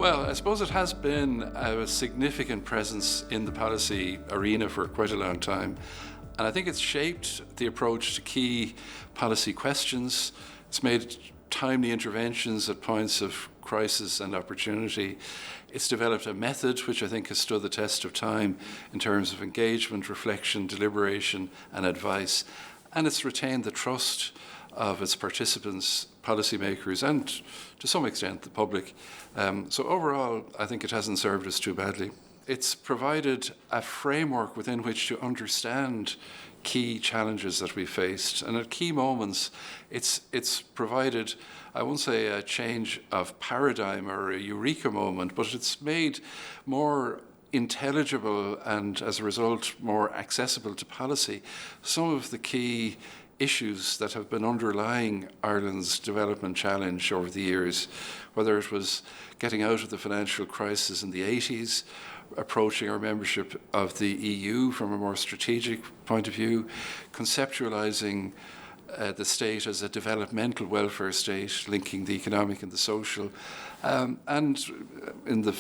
Well, I suppose it has been a significant presence in the policy arena for quite a long time. And I think it's shaped the approach to key policy questions. It's made timely interventions at points of crisis and opportunity. It's developed a method which I think has stood the test of time in terms of engagement, reflection, deliberation, and advice. And it's retained the trust of its participants, policymakers, and to some extent the public. So overall, I think it hasn't served us too badly. It's provided a framework within which to understand key challenges that we faced. And at key moments, it's provided, I won't say a change of paradigm or a eureka moment, but it's made more intelligible and, as a result, more accessible to policy some of the key issues that have been underlying Ireland's development challenge over the years, whether it was getting out of the financial crisis in the 80s, approaching our membership of the EU from a more strategic point of view, conceptualising the state as a developmental welfare state, linking the economic and the social, and in the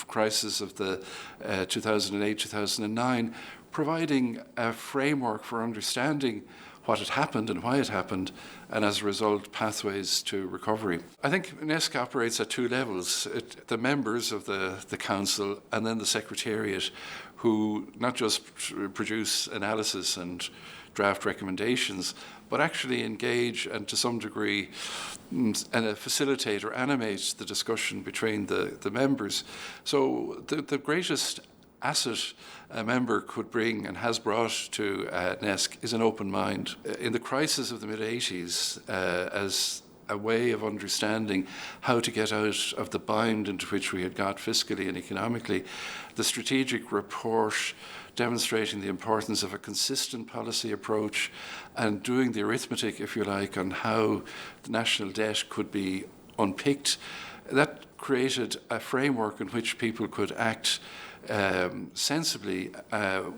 crisis of the 2008-2009, providing a framework for understanding what had happened and why it happened, and as a result, pathways to recovery. I think NESC operates at two levels. The members of the council and then the secretariat, who not just produce analysis and draft recommendations, but actually engage and to some degree facilitate or animate the discussion between the members. So the greatest asset a member could bring and has brought to NESC is an open mind. In the crisis of the mid-80s, as a way of understanding how to get out of the bind into which we had got fiscally and economically, the strategic report demonstrating the importance of a consistent policy approach and doing the arithmetic, if you like, on how the national debt could be unpicked, that created a framework in which people could act sensibly,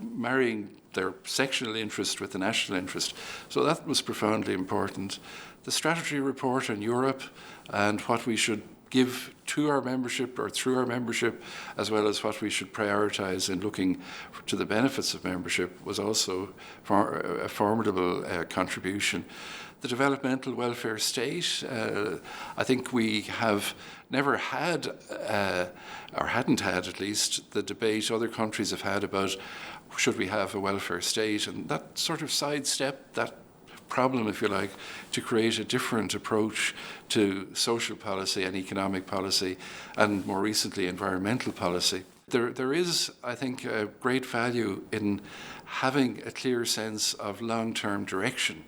marrying their sectional interest with the national interest. So that was profoundly important. The strategy report on Europe and what we should give to our membership or through our membership, as well as what we should prioritise in looking to the benefits of membership, was also a formidable contribution. The developmental welfare state, I think we have never had, or hadn't had at least, the debate other countries have had about should we have a welfare state, and that sort of sidestepped that problem, if you like, to create a different approach to social policy and economic policy, and more recently environmental policy. There is, I think, a great value in having a clear sense of long-term direction.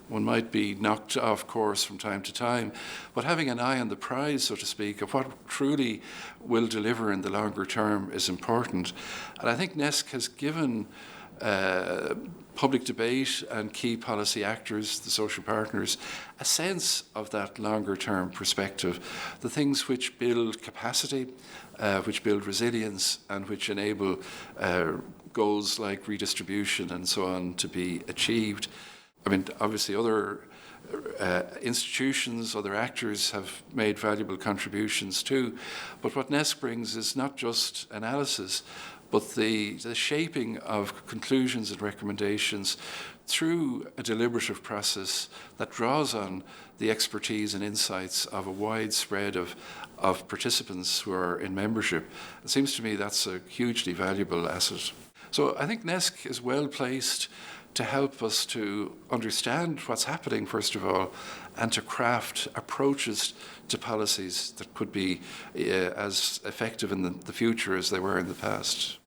One might be knocked off course from time to time, but having an eye on the prize, so to speak, of what truly will deliver in the longer term is important. And I think NESC has given public debate and key policy actors, the social partners, a sense of that longer term perspective, the things which build capacity, which build resilience, and which enable goals like redistribution and so on to be achieved. I mean, obviously other institutions, other actors have made valuable contributions too, but what NESC brings is not just analysis, but the shaping of conclusions and recommendations through a deliberative process that draws on the expertise and insights of a wide spread of participants who are in membership. It seems to me that's a hugely valuable asset. So I think NESC is well placed to help us to understand what's happening, first of all, and to craft approaches to policies that could be as effective in the future as they were in the past.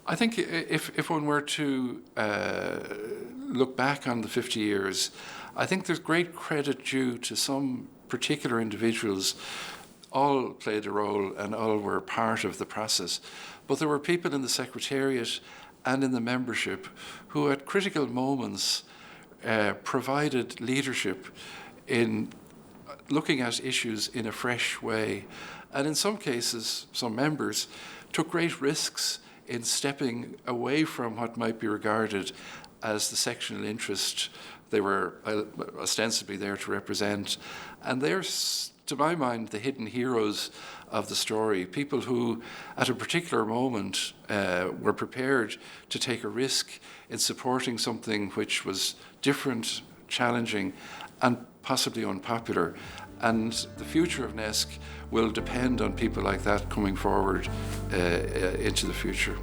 I think if one were to look back on the 50 years, I think there's great credit due to some particular individuals. All played a role and all were part of the process. But there were people in the Secretariat and in the membership who at critical moments provided leadership in looking at issues in a fresh way. And in some cases, some members took great risks in stepping away from what might be regarded as the sectional interest they were ostensibly there to represent. And their to my mind, the hidden heroes of the story, people who at a particular moment were prepared to take a risk in supporting something which was different, challenging, and possibly unpopular. And the future of NESC will depend on people like that coming forward into the future.